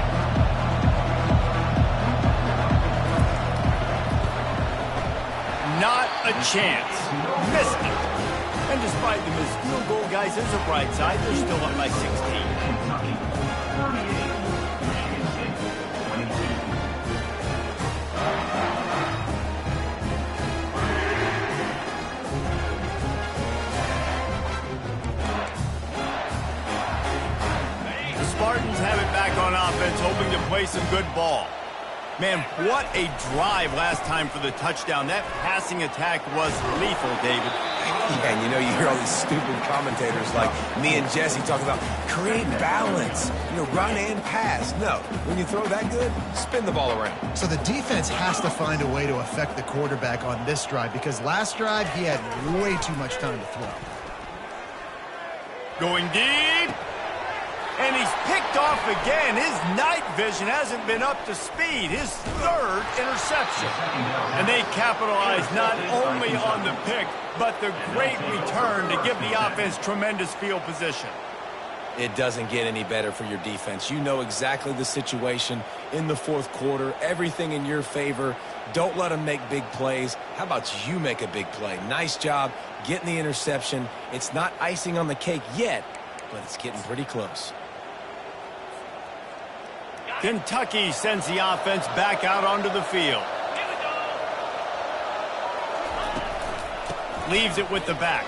Not a chance. Missed it. And despite the missed field goal, guys, there's a bright side. They're still up by 16. Kentucky, 38. Michigan State, 22. Spartans have it back on offense, hoping to play some good ball. Man, what a drive last time for the touchdown. That passing attack was lethal, David. Yeah, and you know, you hear all these stupid commentators like me and Jesse talk about create balance, run and pass. No, when you throw that good, spin the ball around. So the defense has to find a way to affect the quarterback on this drive, because last drive he had way too much time to throw. Going deep. And he's picked off again. His night vision hasn't been up to speed. His third interception. And they capitalize not only on the pick, but the great return to give the offense tremendous field position. It doesn't get any better for your defense. You know exactly the situation in the fourth quarter. Everything in your favor. Don't let them make big plays. How about you make a big play? Nice job getting the interception. It's not icing on the cake yet, but it's getting pretty close. Kentucky sends the offense back out onto the field. Leaves it with the back.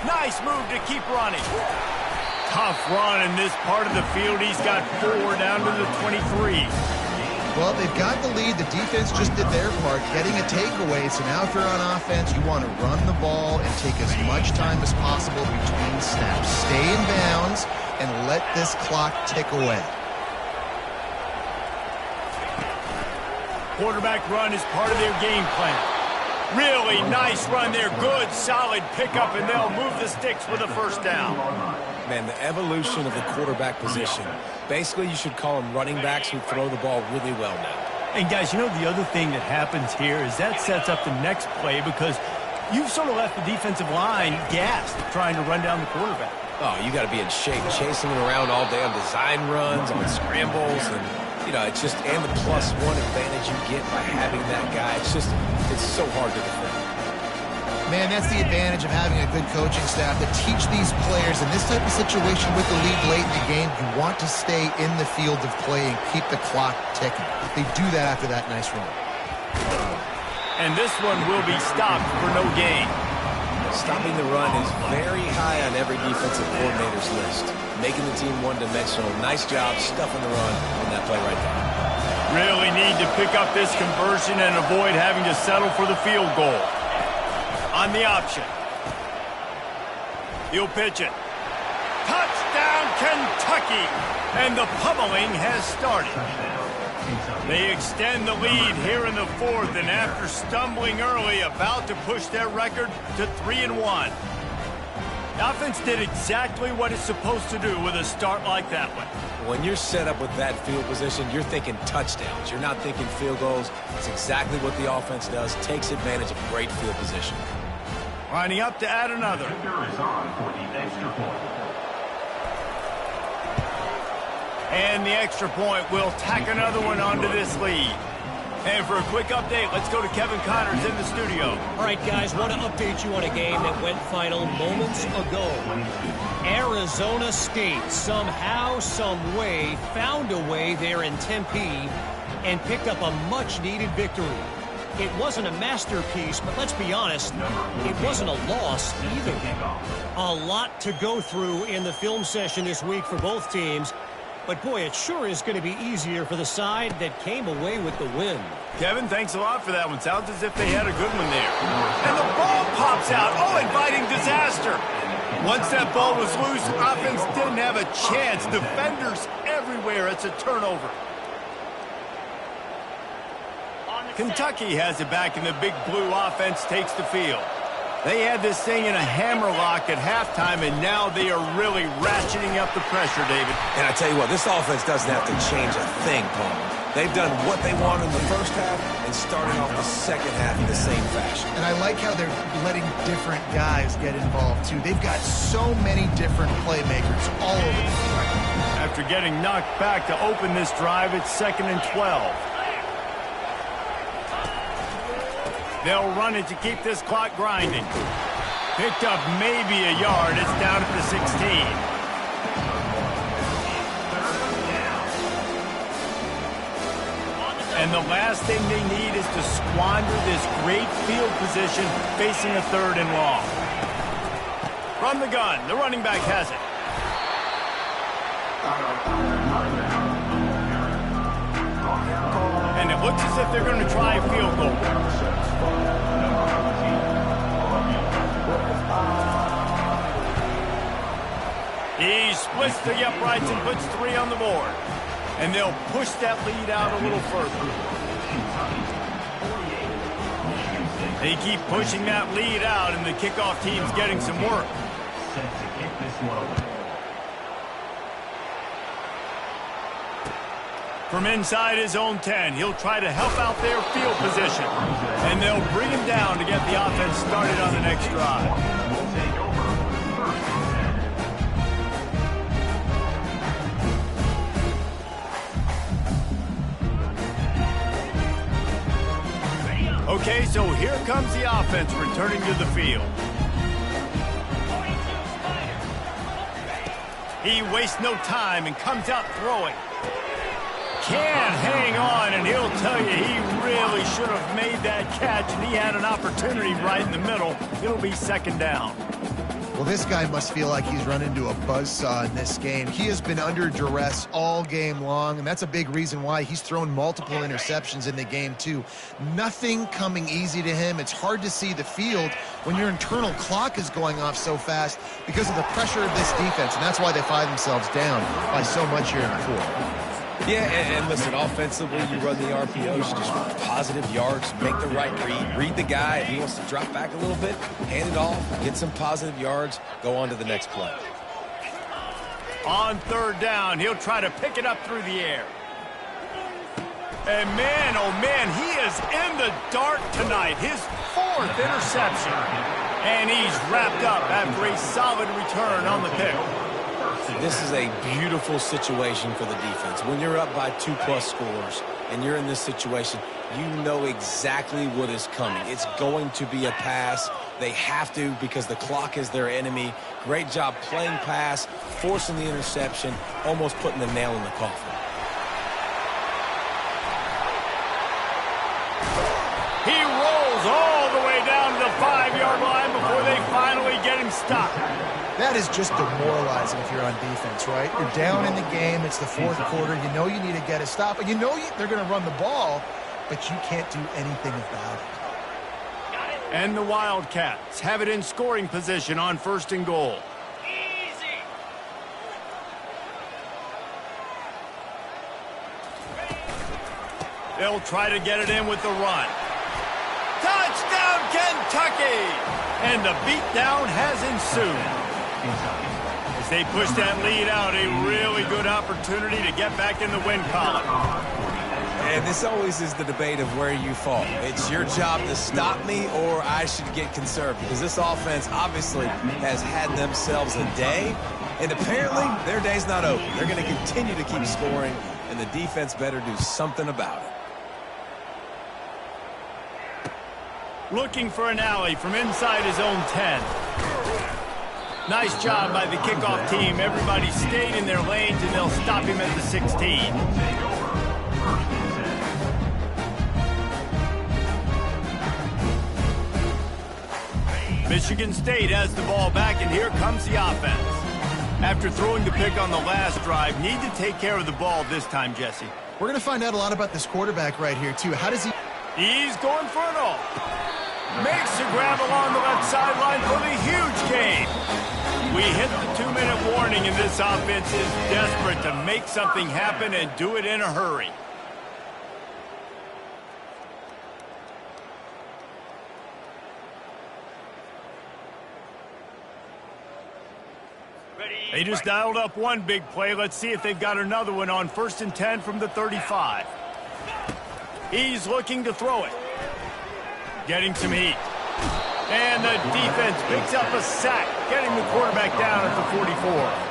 Nice move to keep running. Tough run in this part of the field. He's got 4 down to the 23. Well, they've got the lead. The defense just did their part, getting a takeaway. So now if you're on offense, you want to run the ball and take as much time as possible between snaps. Stay in bounds and let this clock tick away. Quarterback run is part of their game plan. Really nice run there. Good, solid pickup, and they'll move the sticks with a first down. Man, the evolution of the quarterback position. Basically, you should call them running backs who throw the ball really well now. And, guys, the other thing that happens here is that sets up the next play, because you've sort of left the defensive line gassed trying to run down the quarterback. Oh, you got to be in shape, chasing him around all day on design runs, on scrambles, and You know, it's just, and the +1 advantage you get by having that guy. It's so hard to defend. Man, that's the advantage of having a good coaching staff to teach these players in this type of situation with the lead late in the game. You want to stay in the field of play and keep the clock ticking. They do that after that nice run. And this one will be stopped for no gain. Stopping the run is very high on every defensive coordinator's list. Making the team one-dimensional. Nice job stuffing the run on that play right there. Really need to pick up this conversion and avoid having to settle for the field goal. On the option. He'll pitch it. Touchdown, Kentucky! And the pummeling has started. They extend the lead here in the fourth, and after stumbling early, about to push their record to 3-1. The offense did exactly what it's supposed to do with a start like that one. When you're set up with that field position, you're thinking touchdowns. You're not thinking field goals. It's exactly what the offense does. Takes advantage of great field position. Lining up to add another. Is on for the extra point. And the extra point will tack another one onto this lead. And for a quick update, let's go to Kevin Connors in the studio. All right, guys, want to update you on a game that went final moments ago. Arizona State somehow, some way, found a way there in Tempe and picked up a much-needed victory. It wasn't a masterpiece, but let's be honest, it wasn't a loss either. A lot to go through in the film session this week for both teams. But, boy, it sure is going to be easier for the side that came away with the win. Kevin, thanks a lot for that one. Sounds as if they had a good one there. And the ball pops out. Oh, inviting disaster. Once that ball was loose, offense didn't have a chance. Defenders everywhere. It's a turnover. Kentucky has it back, and the big blue offense takes the field. They had this thing in a hammerlock at halftime, and now they are really ratcheting up the pressure, David. And I tell you what, this offense doesn't have to change a thing, Paul. They've done what they want in the first half and starting off the second half in the same fashion. And I like how they're letting different guys get involved, too. They've got so many different playmakers all over the field. After getting knocked back to open this drive, it's 2nd and 12. They'll run it to keep this clock grinding. Picked up maybe a yard. It's down at the 16. And the last thing they need is to squander this great field position facing a 3rd and long. From the gun, the running back has it. And it looks as if they're going to try a field goal. He splits the uprights and puts 3 on the board. And they'll push that lead out a little further. They keep pushing that lead out, and the kickoff team's getting some work. Set to kick this one away. From inside his own 10, he'll try to help out their field position. And they'll bring him down to get the offense started on the next drive. We'll take over 1st and 10. Okay, so here comes the offense returning to the field. He wastes no time and comes out throwing. Can't hang on, and he'll tell you he really should have made that catch, and he had an opportunity right in the middle. It'll be 2nd down. Well, this guy must feel like he's run into a buzzsaw in this game. He has been under duress all game long, and that's a big reason why he's thrown multiple interceptions in the game, too. Nothing coming easy to him. It's hard to see the field when your internal clock is going off so fast because of the pressure of this defense, and that's why they find themselves down by so much here in the fourth. Yeah, and listen, offensively, you run the RPOs, just positive yards, make the right read the guy. If he wants to drop back a little bit, hand it off, get some positive yards, go on to the next play. On 3rd down, he'll try to pick it up through the air. And man, oh man, he is in the dark tonight. His 4th interception. And he's wrapped up after a solid return on the pick. This is a beautiful situation for the defense. When you're up by 2+ scores and you're in this situation, you know exactly what is coming. It's going to be a pass. They have to because the clock is their enemy. Great job playing pass, forcing the interception, almost putting the nail in the coffin. He rolls all the way down to the 5-yard line before they finally get him stopped. That is just demoralizing if you're on defense, right? You're down in the game. It's the fourth quarter. You know you need to get a stop. And you know they're going to run the ball, but you can't do anything about it. And the Wildcats have it in scoring position on 1st and goal. Easy. They'll try to get it in with the run. Touchdown, Kentucky! And the beatdown has ensued. As they push that lead out, a really good opportunity to get back in the win column. And this always is the debate of where you fall. It's your job to stop me or I should get conserved because this offense obviously has had themselves a day, and apparently their day's not over. They're going to continue to keep scoring, and the defense better do something about it. Looking for an alley from inside his own 10. Nice job by the kickoff team. Everybody stayed in their lanes, and they'll stop him at the 16. Michigan State has the ball back, and here comes the offense. After throwing the pick on the last drive, need to take care of the ball this time, Jesse. We're going to find out a lot about this quarterback right here, too. How does he... He's going for it all. Makes the grab along the left sideline for the huge gain. We hit the 2-minute warning, and this offense is desperate to make something happen and do it in a hurry. They just dialed up one big play. Let's see if they've got another one on 1st and 10 from the 35. He's looking to throw it. Getting some heat. And the defense picks up a sack, getting the quarterback down at the 44.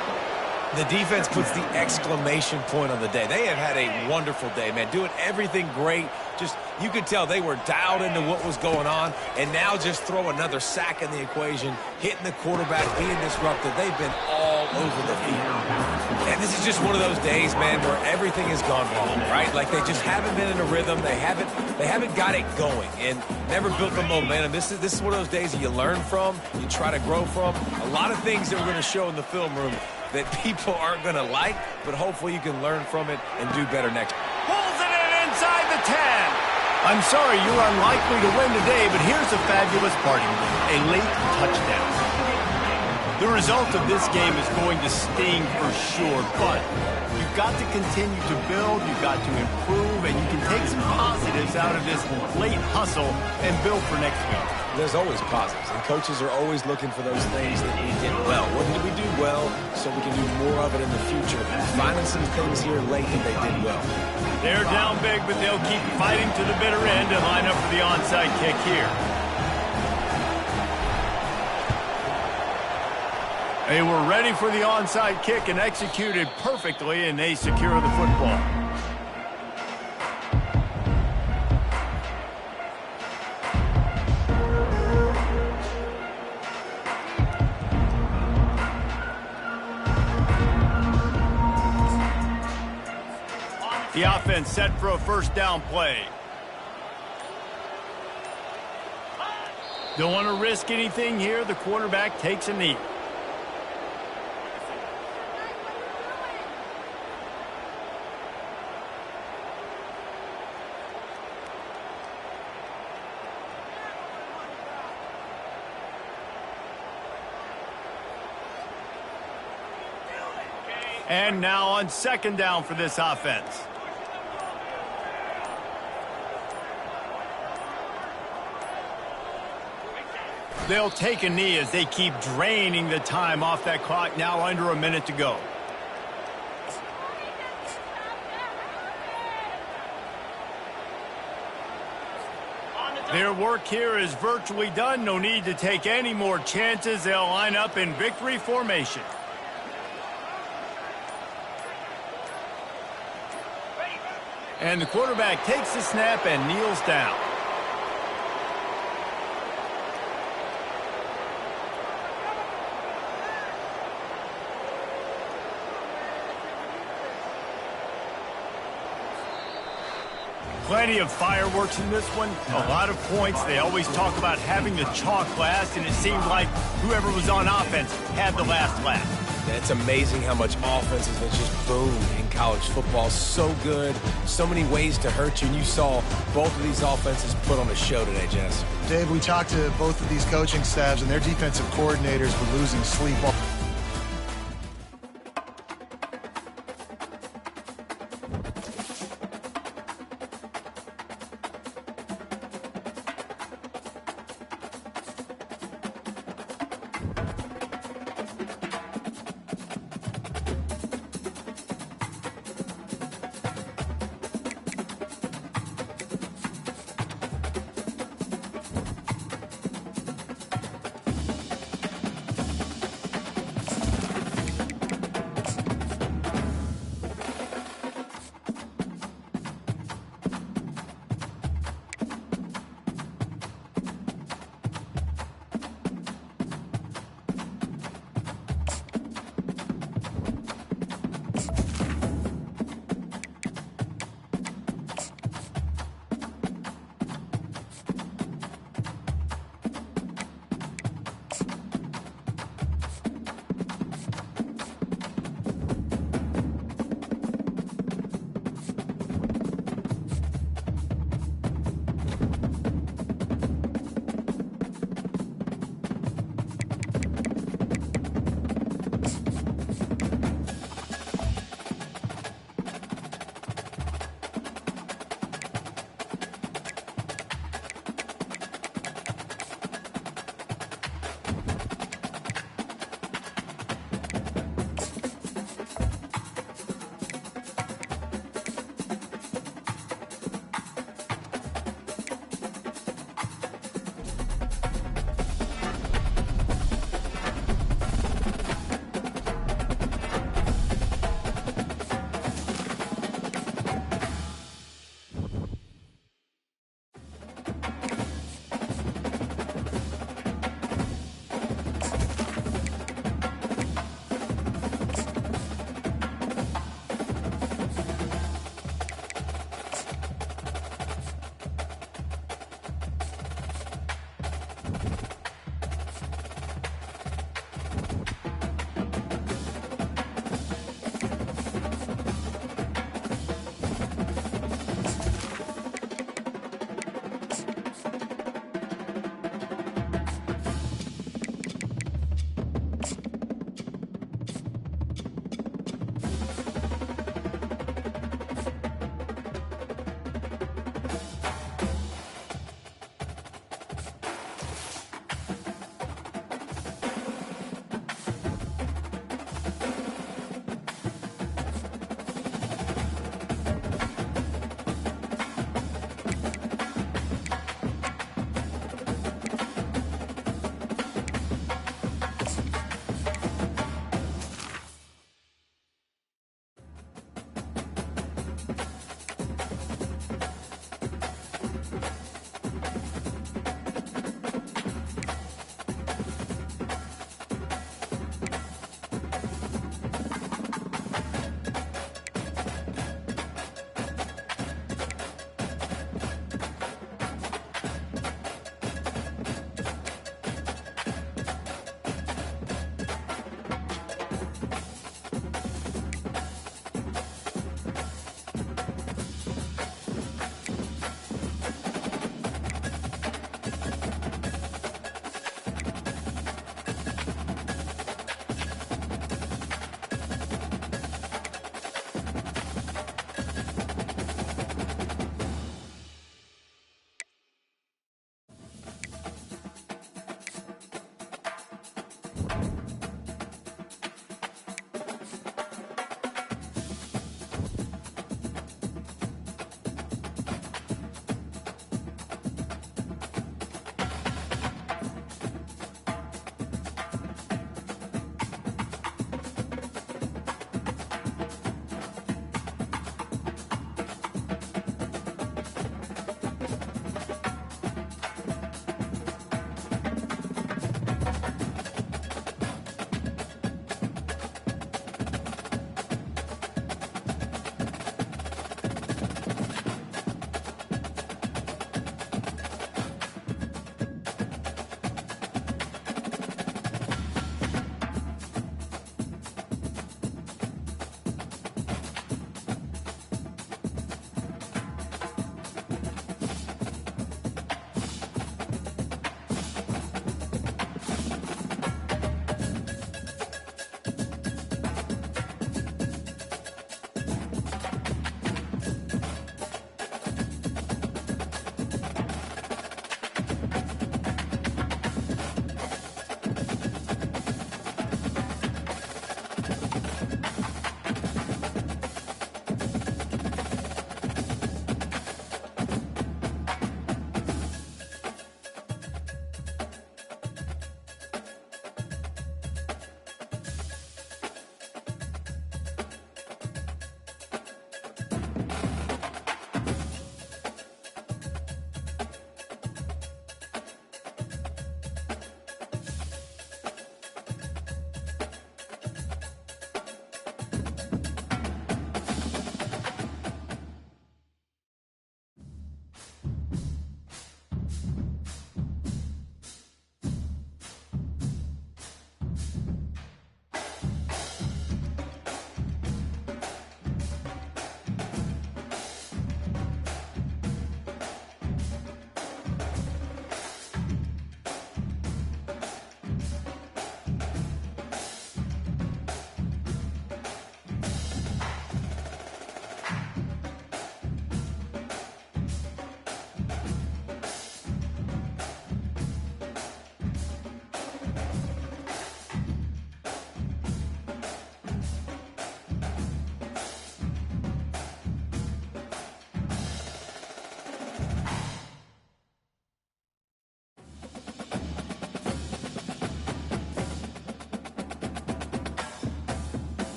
The defense puts the exclamation point on the day. They have had a wonderful day, man, doing everything great. Just, you could tell they were dialed into what was going on, and now just throw another sack in the equation, hitting the quarterback, being disruptive. They've been all over the field. And this is just one of those days, man, where everything has gone wrong, right? Like they just haven't been in a rhythm. They haven't got it going and never built the momentum. This is one of those days that you learn from, you try to grow from. A lot of things that we're going to show in the film room that people aren't going to like, but hopefully you can learn from it and do better next. Pulls it in inside the 10. I'm sorry you're unlikely to win today, but here's the fabulous part. A late touchdown. The result of this game is going to sting for sure, but you've got to continue to build, you've got to improve, and you can take some positives out of this late hustle and build for next week. There's always positives, and coaches are always looking for those things that we did well. What did we do well so we can do more of it in the future? Finding some things here late that they did well. They're down big, but they'll keep fighting to the bitter end and line up for the onside kick here. They were ready for the onside kick and executed perfectly, and they secure the football. The offense set for a first down play. Don't want to risk anything here. The quarterback takes a knee. And now on second down for this offense. They'll take a knee as they keep draining the time off that clock. Now under a minute to go. Their work here is virtually done. No need to take any more chances. They'll line up in victory formation. And the quarterback takes the snap and kneels down. Plenty of fireworks in this one. A lot of points. They always talk about having the chalk last, and it seemed like whoever was on offense had the last laugh. It's amazing how much offense has just boomed in college football. So good, so many ways to hurt you, and you saw both of these offenses put on a show today, Jess. Dave, we talked to both of these coaching staffs, and their defensive coordinators were losing sleep.